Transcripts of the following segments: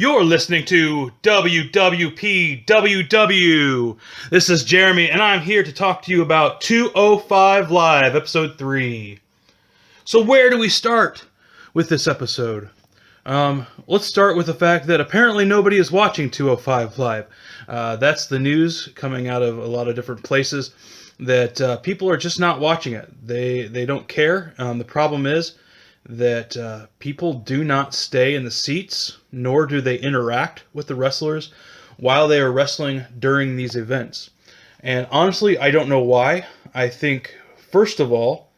You're listening to WWPWW. This is Jeremy, and I'm here to talk to you about 205 Live, Episode 3. So where do we start with this episode? Let's start with the fact that apparently nobody is watching 205 Live. That's the news coming out of a lot of different places, that people are just not watching it. They don't care. The problem is that people do not stay in the seats, nor do they interact with the wrestlers while they are wrestling during these events. And honestly, I don't know why. I think, first of all,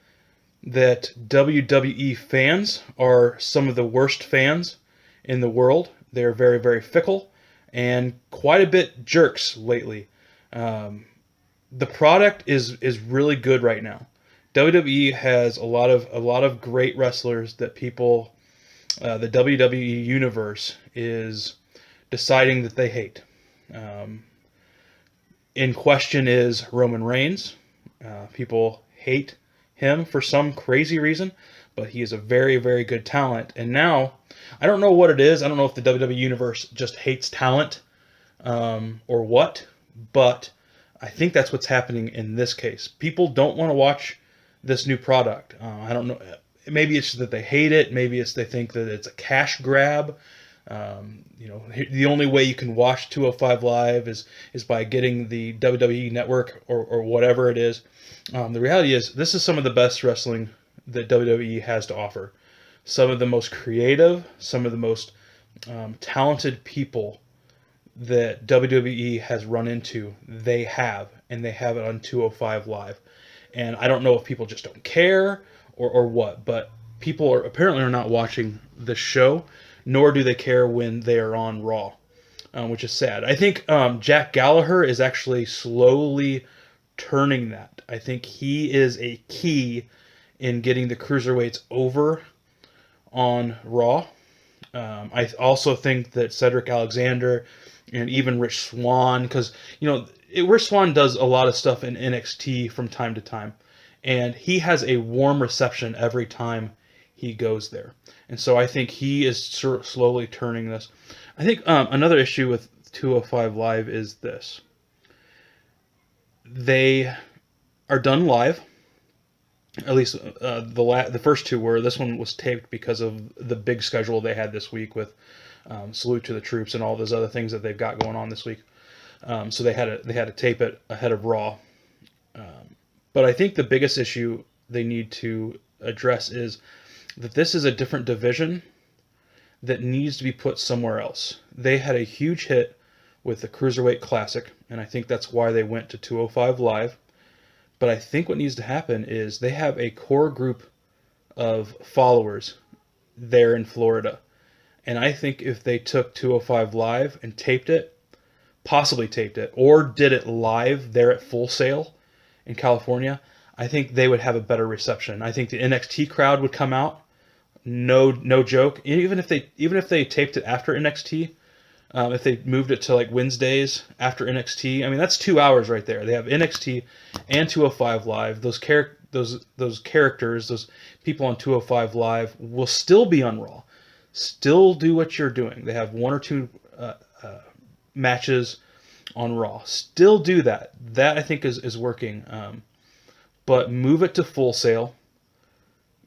that WWE fans are some of the worst fans in the world. They're very, very fickle and quite a bit jerks lately. The product is really good right now. WWE has a lot of great wrestlers that people, the WWE universe is deciding that they hate. In question is Roman Reigns. People hate him for some crazy reason, but he is a very, very good talent. And now, I don't know what it is. I don't know if the WWE universe just hates talent or what, but I think that's what's happening in this case. People don't want to watch this new product. I don't know. Maybe it's that they hate it. Maybe it's they think that it's a cash grab. The only way you can watch 205 Live is by getting the WWE Network or whatever it is. The reality is, this is some of the best wrestling that WWE has to offer. Some of the most creative, some of the most talented people that WWE has run into, they have it on 205 Live. And I don't know if people just don't care or what, but people apparently are not watching the show, nor do they care when they are on Raw, which is sad. I think Jack Gallagher is actually slowly turning that. I think he is a key in getting the Cruiserweights over on Raw. I also think that Cedric Alexander and even Rich Swann, because, Rich Swann does a lot of stuff in NXT from time to time, and he has a warm reception every time he goes there. And so I think he is slowly turning this. I think another issue with 205 Live is this. They are done live. At least the first two were. This one was taped because of the big schedule they had this week with Salute to the Troops and all those other things that they've got going on this week. So they had to tape it ahead of Raw. But I think the biggest issue they need to address is that this is a different division that needs to be put somewhere else. They had a huge hit with the Cruiserweight Classic, and I think that's why they went to 205 Live. But I think what needs to happen is they have a core group of followers there in Florida. And I think if they took 205 Live and possibly taped it, or did it live there at Full Sail in California, I think they would have a better reception. I think the NXT crowd would come out. No joke. Even if they taped it after NXT, if they moved it to like Wednesdays after NXT, I mean, that's 2 hours right there. They have NXT and 205 Live. Those characters, those people on 205 Live will still be on Raw. Still do what you're doing. They have one or two matches on Raw. Still do that. That I think is working. But move it to Full Sail.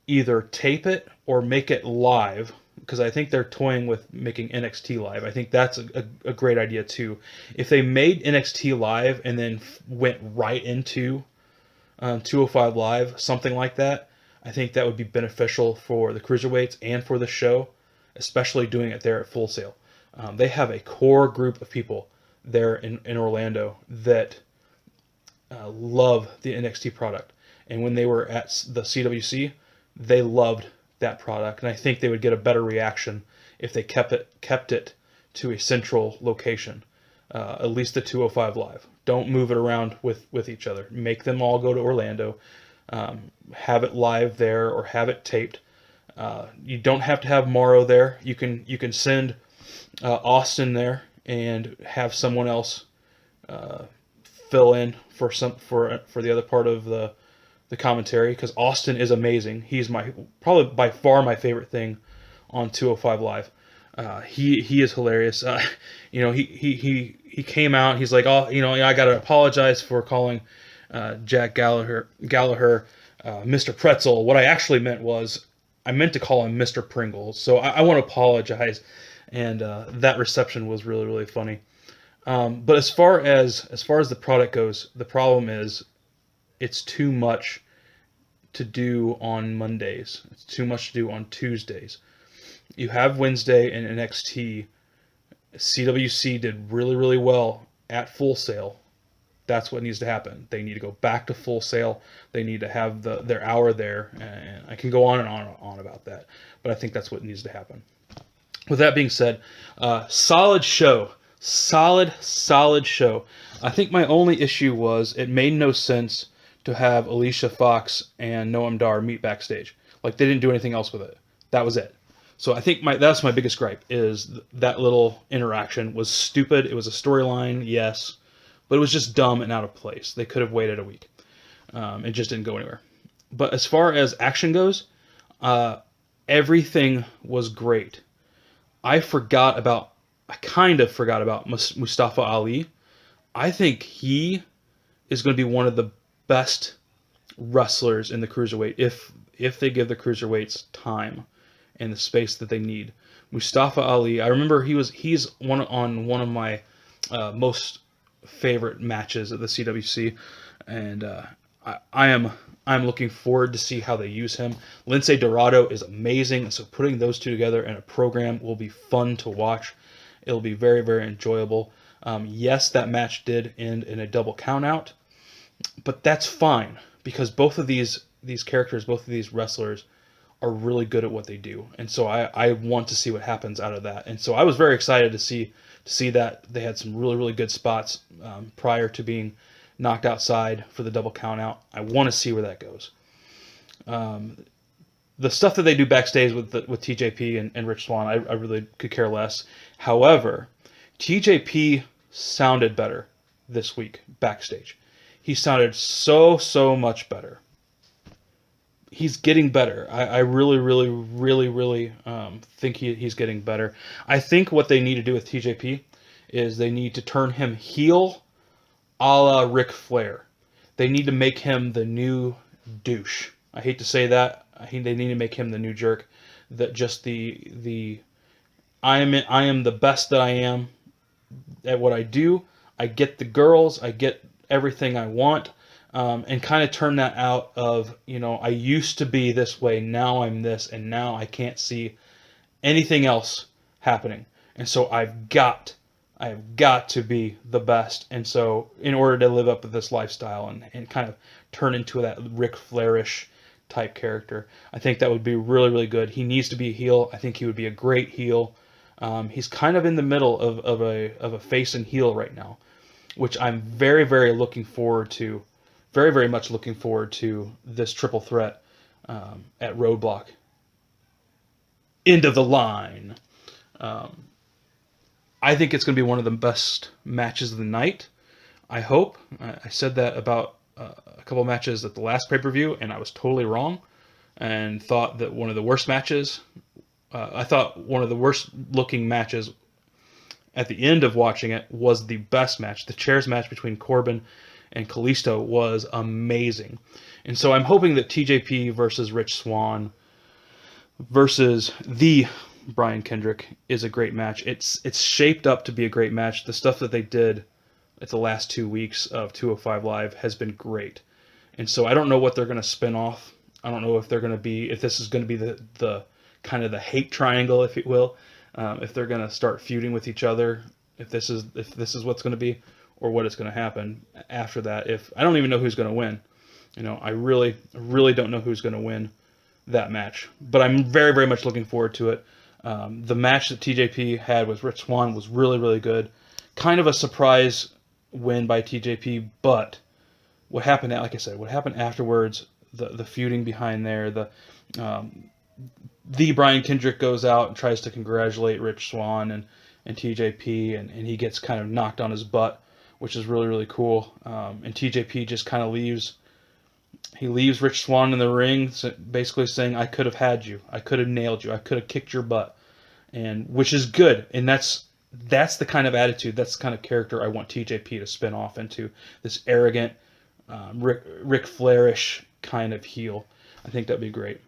Either tape it or make it live, because I think they're toying with making NXT live. I think that's a great idea too. If they made NXT live and then went right into 205 Live, something like that, I think that would be beneficial for the Cruiserweights and for the show, especially doing it there at Full Sail. They have a core group of people there in Orlando that love the NXT product. And when they were at the CWC, they loved that product. And I think they would get a better reaction if they kept it to a central location, at least the 205 Live. Don't move it around with each other. Make them all go to Orlando. Have it live there or have it taped. You don't have to have Morrow there. You can send Austin there and have someone else fill in for the other part of the commentary, because Austin is amazing. He's probably by far my favorite thing on 205 Live. He is hilarious. He came out. He's like, oh, I got to apologize for calling Jack Gallagher Mr. Pretzel. What I actually meant was I meant to call him Mr. Pringles. So I want to apologize. And that reception was really, really funny. But as far as the product goes, the problem is it's too much to do on Mondays. It's too much to do on Tuesdays. You have Wednesday and NXT. CWC did really, really well at Full Sail. That's what needs to happen. They need to go back to Full Sail. They need to have their hour there. And I can go on and on about that. But I think that's what needs to happen. With that being said, solid show. Solid show. I think my only issue was it made no sense to have Alicia Fox and Noam Dar meet backstage. Like, they didn't do anything else with it. That was it. So I think that's my biggest gripe, is that little interaction was stupid. It was a storyline, yes, but it was just dumb and out of place. They could have waited a week. It just didn't go anywhere. But as far as action goes, everything was great. I kind of forgot about Mustafa Ali. I think he is going to be one of the best wrestlers in the Cruiserweight if they give the Cruiserweights time and the space that they need. Mustafa Ali, I remember he's one of my most favorite matches at the CWC, and I'm looking forward to see how they use him. Lince Dorado is amazing, so putting those two together in a program will be fun to watch. It'll be very, very enjoyable. Yes, that match did end in a double countout, but that's fine because both of these characters, both of these wrestlers, are really good at what they do, and so I want to see what happens out of that. And so I was very excited to see that they had some really, really good spots prior to being knocked outside for the double count out. I want to see where that goes. The stuff that they do backstage with TJP and Rich Swann, I really could care less. However, TJP sounded better this week backstage. He sounded so much better. He's getting better. I really think he's getting better. I think what they need to do with TJP is they need to turn him heel a la Ric Flair. They need to make him the new douche. I hate to say that. I think they need to make him the new jerk. That just the I am the best that I am at what I do. I get the girls. I get everything I want. And kind of turn that out of, I used to be this way, now I'm this, and now I can't see anything else happening. And so I've got to be the best. And so in order to live up to this lifestyle and kind of turn into that Ric Flairish type character, I think that would be really, really good. He needs to be a heel. I think he would be a great heel. He's kind of in the middle of a face and heel right now, which I'm very, very looking forward to. Very, very much looking forward to this triple threat at Roadblock. End of the line. I think it's going to be one of the best matches of the night. I hope. I said that about a couple matches at the last pay-per-view, and I was totally wrong, and thought that one of the worst matches. I thought one of the worst looking matches at the end of watching it was the best match. The chairs match between Corbin and Kalisto was amazing. And so I'm hoping that TJP versus Rich Swann versus the Brian Kendrick is a great match. It's shaped up to be a great match. The stuff that they did at the last 2 weeks of 205 Live has been great. And so I don't know what they're going to spin off. I don't know if this is going to be the kind of the hate triangle, if you will. If they're going to start feuding with each other, if this is what's going to be, or what is going to happen after that. If I don't even know who's going to win. I really don't know who's going to win that match. But I'm very, very much looking forward to it. The match that TJP had with Rich Swann was really, really good. Kind of a surprise win by TJP, but what happened, like I said, what happened afterwards, the feuding behind there, the Brian Kendrick goes out and tries to congratulate Rich Swann and TJP, and he gets kind of knocked on his butt, which is really, really cool. And TJP just kind of leaves Rich Swann in the ring, basically saying, I could have had you. I could have nailed you. I could have kicked your butt. and which is good. And that's the kind of attitude, that's the kind of character I want TJP to spin off into, this arrogant, Ric Flairish kind of heel. I think that'd be great.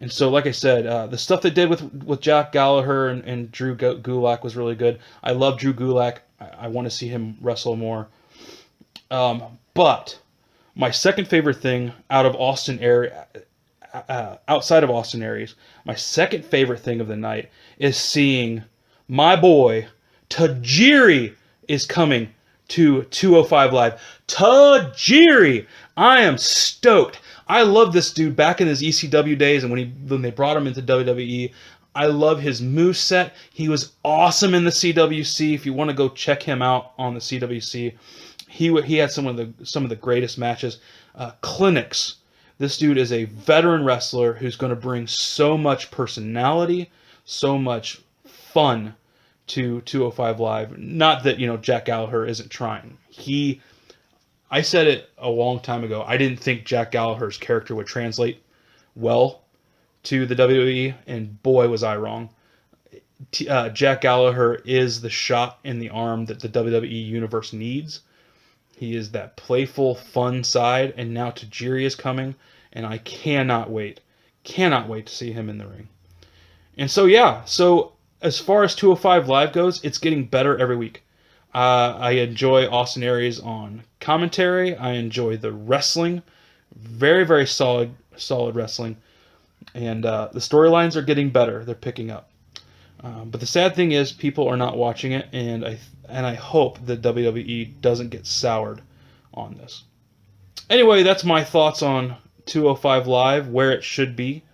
And so, like I said, the stuff they did with Jack Gallagher and Drew Gulak was really good. I love Drew Gulak. I want to see him wrestle more. But my second favorite thing outside of Austin Aries, my second favorite thing of the night is seeing my boy Tajiri is coming to 205 Live. Tajiri! I am stoked. I love this dude back in his ECW days, and when they brought him into WWE. I love his moveset. He was awesome in the CWC. If you want to go check him out on the CWC, he had some of the greatest matches. Clinics. This dude is a veteran wrestler who's going to bring so much personality, so much fun to 205 Live. Not that, Jack Gallagher isn't trying. I said it a long time ago. I didn't think Jack Gallagher's character would translate well to the WWE, and boy was I wrong. Jack Gallagher is the shot in the arm that the WWE universe needs. He is that playful, fun side, and now Tajiri is coming, and I cannot wait to see him in the ring. And so as far as 205 Live goes, it's getting better every week. I enjoy Austin Aries on commentary. I enjoy the wrestling. Very, very solid wrestling. And the storylines are getting better. They're picking up. But the sad thing is people are not watching it, and I hope that WWE doesn't get soured on this. Anyway, that's my thoughts on 205 Live, where it should be,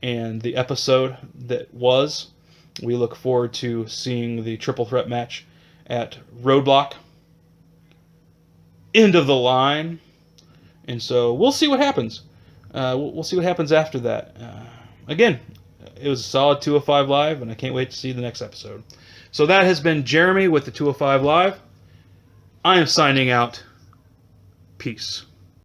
and the episode that was. We look forward to seeing the triple threat match at Roadblock. End of the line. And so we'll see what happens. We'll see what happens after that. Again, it was a solid 205 Live, and I can't wait to see the next episode. So that has been Jeremy with the 205 Live. I am signing out. Peace.